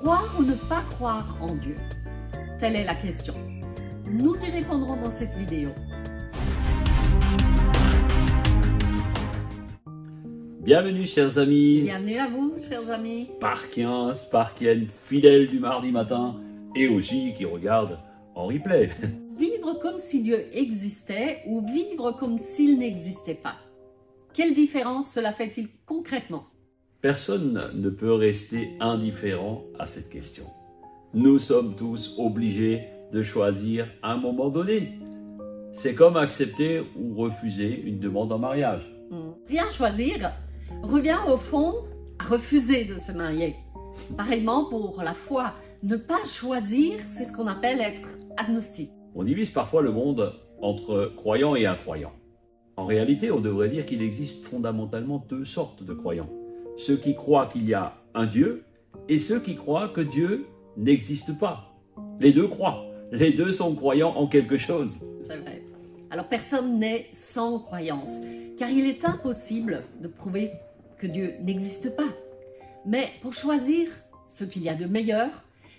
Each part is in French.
Croire ou ne pas croire en Dieu? Telle est la question. Nous y répondrons dans cette vidéo. Bienvenue chers amis. Bienvenue à vous, chers amis. Sparkiens, Sparkiennes, fidèles du mardi matin et aussi qui regardent en replay. Vivre comme si Dieu existait ou vivre comme s'il n'existait pas? Quelle différence cela fait-il concrètement? Personne ne peut rester indifférent à cette question. Nous sommes tous obligés de choisir à un moment donné. C'est comme accepter ou refuser une demande en mariage. Rien choisir revient au fond à refuser de se marier. Pareillement pour la foi, ne pas choisir, c'est ce qu'on appelle être agnostique. On divise parfois le monde entre croyants et incroyants. En réalité, on devrait dire qu'il existe fondamentalement deux sortes de croyants. Ceux qui croient qu'il y a un Dieu et ceux qui croient que Dieu n'existe pas. Les deux croient. Les deux sont croyants en quelque chose. C'est vrai. Alors personne n'est sans croyance, car il est impossible de prouver que Dieu n'existe pas. Mais pour choisir ce qu'il y a de meilleur,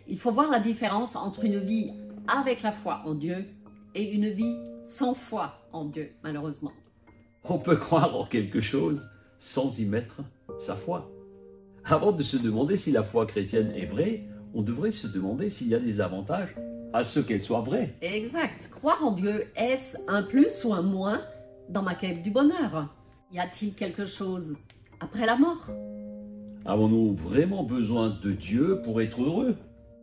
il faut voir la différence entre une vie avec la foi en Dieu et une vie sans foi en Dieu, malheureusement. On peut croire en quelque chose sans y mettre sa foi. Avant de se demander si la foi chrétienne est vraie, on devrait se demander s'il y a des avantages à ce qu'elle soit vraie. Exact. Croire en Dieu, est-ce un plus ou un moins dans ma quête du bonheur? Y a-t-il quelque chose après la mort? Avons-nous vraiment besoin de Dieu pour être heureux?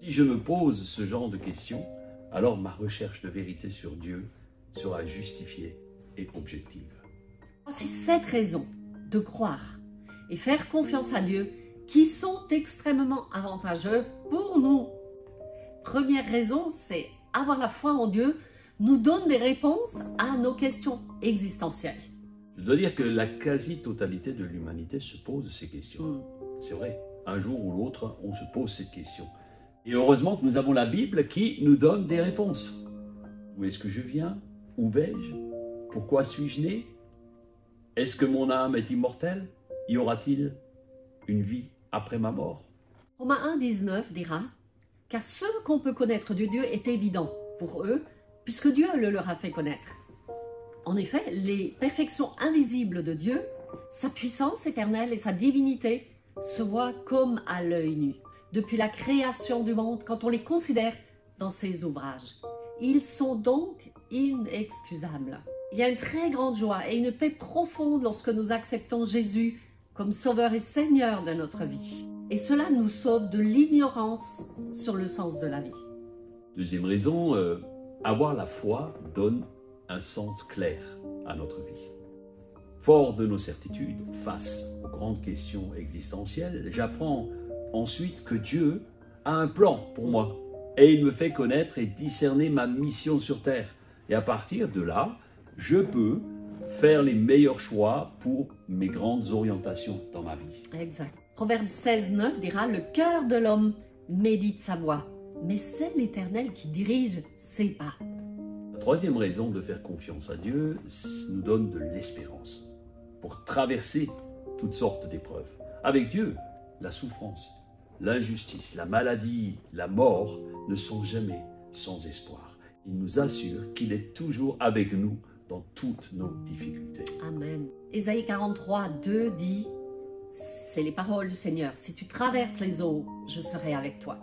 Si je me pose ce genre de questions, alors ma recherche de vérité sur Dieu sera justifiée et objective. Voici 7 raisons de croire et faire confiance à Dieu qui sont extrêmement avantageux pour nous. Première raison, c'est avoir la foi en Dieu nous donne des réponses à nos questions existentielles. Je dois dire que la quasi-totalité de l'humanité se pose ces questions. C'est vrai, un jour ou l'autre, on se pose cette question. Et heureusement que nous avons la Bible qui nous donne des réponses. Où est-ce que je viens? Où vais-je? Pourquoi suis-je né? Est-ce que mon âme est immortelle? Y aura-t-il une vie après ma mort? Romains 1, 19 dira « Car ce qu'on peut connaître de Dieu est évident pour eux, puisque Dieu le leur a fait connaître. » En effet, les perfections invisibles de Dieu, sa puissance éternelle et sa divinité se voient comme à l'œil nu, depuis la création du monde quand on les considère dans ses ouvrages. Ils sont donc inexcusables. Il y a une très grande joie et une paix profonde lorsque nous acceptons Jésus comme Sauveur et Seigneur de notre vie. Et cela nous sauve de l'ignorance sur le sens de la vie. Deuxième raison, avoir la foi donne un sens clair à notre vie. Fort de nos certitudes face aux grandes questions existentielles, j'apprends ensuite que Dieu a un plan pour moi et il me fait connaître et discerner ma mission sur terre. Et à partir de là, je peux faire les meilleurs choix pour mes grandes orientations dans ma vie. Exact. Proverbe 16, 9 dira « Le cœur de l'homme médite sa voie, mais c'est l'Éternel qui dirige ses pas. » La troisième raison de faire confiance à Dieu nous donne de l'espérance pour traverser toutes sortes d'épreuves. Avec Dieu, la souffrance, l'injustice, la maladie, la mort ne sont jamais sans espoir. Il nous assure qu'il est toujours avec nous dans toutes nos difficultés. Amen. Ésaïe 43, 2 dit « C'est les paroles du Seigneur. Si tu traverses les eaux, je serai avec toi.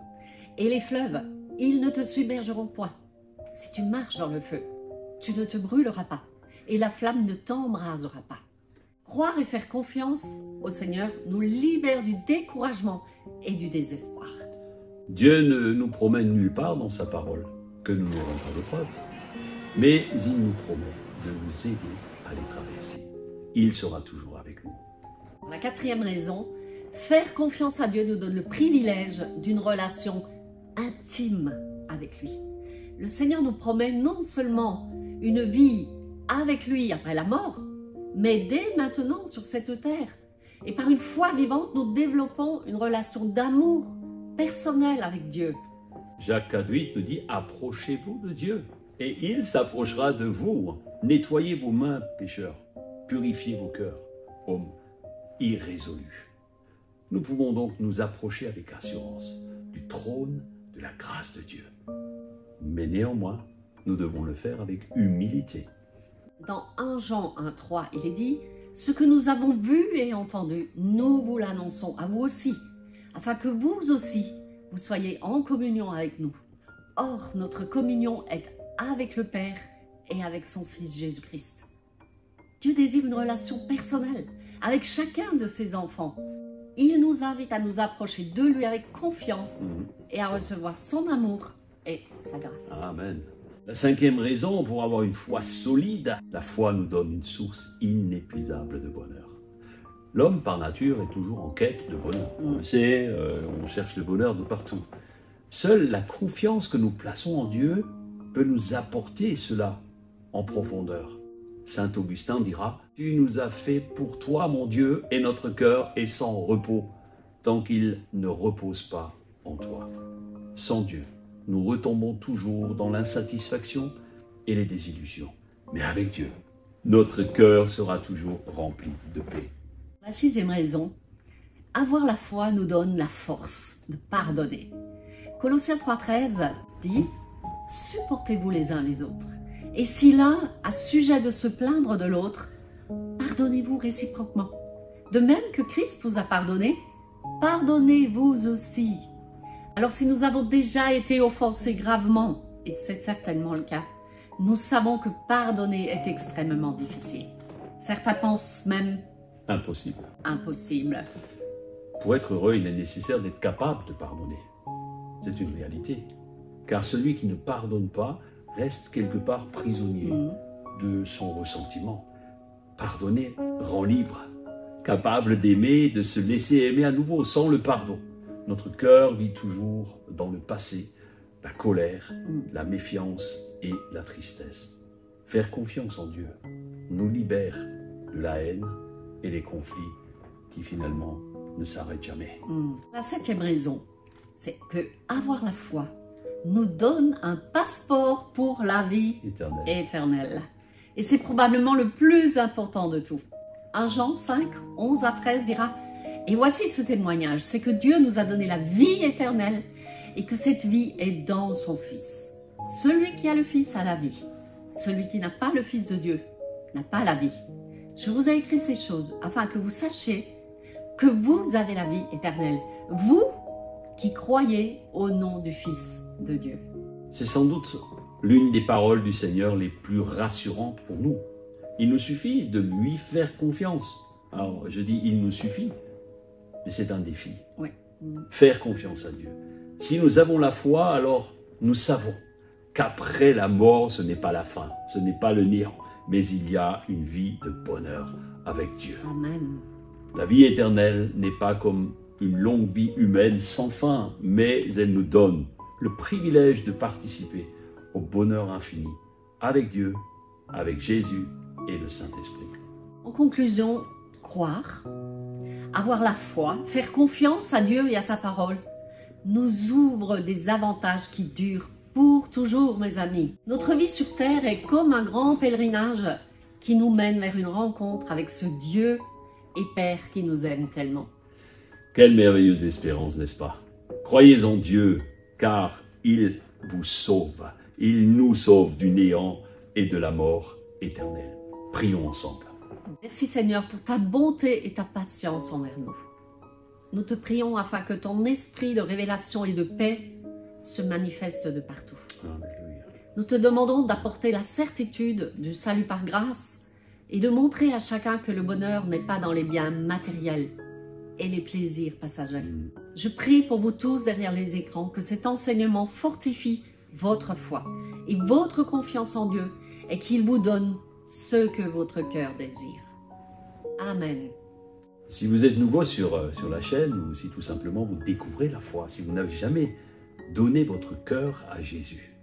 Et les fleuves, ils ne te submergeront point. Si tu marches dans le feu, tu ne te brûleras pas. Et la flamme ne t'embrasera pas. » Croire et faire confiance au Seigneur nous libère du découragement et du désespoir. Dieu ne nous promet nulle part dans sa parole que nous n'aurons pas d'épreuves, mais il nous promet de nous aider à les traverser. Il sera toujours avec nous. La quatrième raison, faire confiance à Dieu nous donne le privilège d'une relation intime avec lui. Le Seigneur nous promet non seulement une vie avec lui après la mort, mais dès maintenant sur cette terre. Et par une foi vivante, nous développons une relation d'amour personnel avec Dieu. Jacques 4,8 nous dit « Approchez-vous de Dieu, et il s'approchera de vous. Nettoyez vos mains, pécheurs, purifiez vos cœurs, hommes irrésolus. » Nous pouvons donc nous approcher avec assurance du trône de la grâce de Dieu. Mais néanmoins, nous devons le faire avec humilité. Dans 1 Jean 1,3, il est dit « Ce que nous avons vu et entendu, nous vous l'annonçons à vous aussi, afin que vous aussi, vous soyez en communion avec nous. Or, notre communion est avec le Père et avec son Fils Jésus-Christ. » Dieu désire une relation personnelle avec chacun de ses enfants. Il nous invite à nous approcher de lui avec confiance et à recevoir son amour et sa grâce. Amen. La 5e raison, pour avoir une foi solide, la foi nous donne une source inépuisable de bonheur. L'homme, par nature, est toujours en quête de bonheur. On le sait, on cherche le bonheur de partout. Seule la confiance que nous plaçons en Dieu peut nous apporter cela en profondeur. Saint Augustin dira « Tu nous as fait pour toi, mon Dieu, et notre cœur est sans repos, tant qu'il ne repose pas en toi. » Sans Dieu, nous retombons toujours dans l'insatisfaction et les désillusions. Mais avec Dieu, notre cœur sera toujours rempli de paix. La 6e raison, avoir la foi nous donne la force de pardonner. Colossiens 3,13 dit « Supportez-vous les uns les autres. Et si l'un a sujet de se plaindre de l'autre, pardonnez-vous réciproquement. De même que Christ vous a pardonné, pardonnez-vous aussi. » Alors si nous avons déjà été offensés gravement, et c'est certainement le cas, nous savons que pardonner est extrêmement difficile. Certains pensent même Impossible. impossible. Pour être heureux, il est nécessaire d'être capable de pardonner. C'est une réalité. Car celui qui ne pardonne pas reste quelque part prisonnier de son ressentiment. Pardonner rend libre, capable d'aimer, de se laisser aimer à nouveau sans le pardon. Notre cœur vit toujours dans le passé, la colère, la méfiance et la tristesse. Faire confiance en Dieu nous libère de la haine et les conflits qui finalement ne s'arrêtent jamais. La 7e raison, c'est que avoir la foi nous donne un passeport pour la vie éternelle. Et c'est probablement le plus important de tout. 1 Jean 5, 11 à 13 dira « Et voici ce témoignage, c'est que Dieu nous a donné la vie éternelle et que cette vie est dans son Fils. Celui qui a le Fils a la vie. Celui qui n'a pas le Fils de Dieu n'a pas la vie. Je vous ai écrit ces choses afin que vous sachiez que vous avez la vie éternelle, vous qui croyez au nom du Fils de Dieu. » C'est sans doute l'une des paroles du Seigneur les plus rassurantes pour nous. Il nous suffit de lui faire confiance. Alors, je dis il nous suffit, mais c'est un défi. Oui. Faire confiance à Dieu. Si nous avons la foi, alors nous savons qu'après la mort, ce n'est pas la fin, ce n'est pas le néant, mais il y a une vie de bonheur avec Dieu. Amen. La vie éternelle n'est pas comme une longue vie humaine sans fin, mais elle nous donne le privilège de participer au bonheur infini avec Dieu, avec Jésus et le Saint-Esprit. En conclusion, croire, avoir la foi, faire confiance à Dieu et à sa parole nous ouvre des avantages qui durent pour toujours, mes amis. Notre vie sur terre est comme un grand pèlerinage qui nous mène vers une rencontre avec ce Dieu et Père qui nous aime tellement. Quelle merveilleuse espérance, n'est-ce pas? Croyez en Dieu, car il vous sauve. Il nous sauve du néant et de la mort éternelle. Prions ensemble. Merci Seigneur pour ta bonté et ta patience envers nous. Nous te prions afin que ton esprit de révélation et de paix se manifeste de partout. Alléluia. Nous te demandons d'apporter la certitude du salut par grâce et de montrer à chacun que le bonheur n'est pas dans les biens matériels et les plaisirs passagers. Je prie pour vous tous derrière les écrans que cet enseignement fortifie votre foi et votre confiance en Dieu et qu'il vous donne ce que votre cœur désire. Amen. Si vous êtes nouveau sur la chaîne ou si tout simplement vous découvrez la foi, si vous n'avez jamais donné votre cœur à Jésus,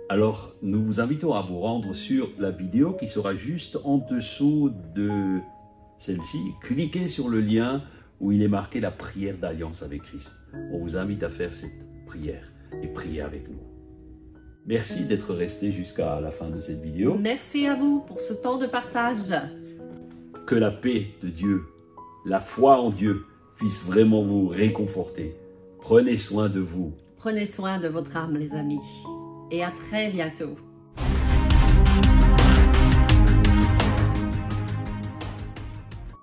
alors nous vous invitons à vous rendre sur la vidéo qui sera juste en dessous de celle-ci. Cliquez sur le lien où il est marqué la prière d'alliance avec Christ. On vous invite à faire cette prière et prier avec nous. Merci d'être resté jusqu'à la fin de cette vidéo. Merci à vous pour ce temps de partage. Que la paix de Dieu, la foi en Dieu puisse vraiment vous réconforter. Prenez soin de vous Prenez soin de votre âme, les amis, et à très bientôt.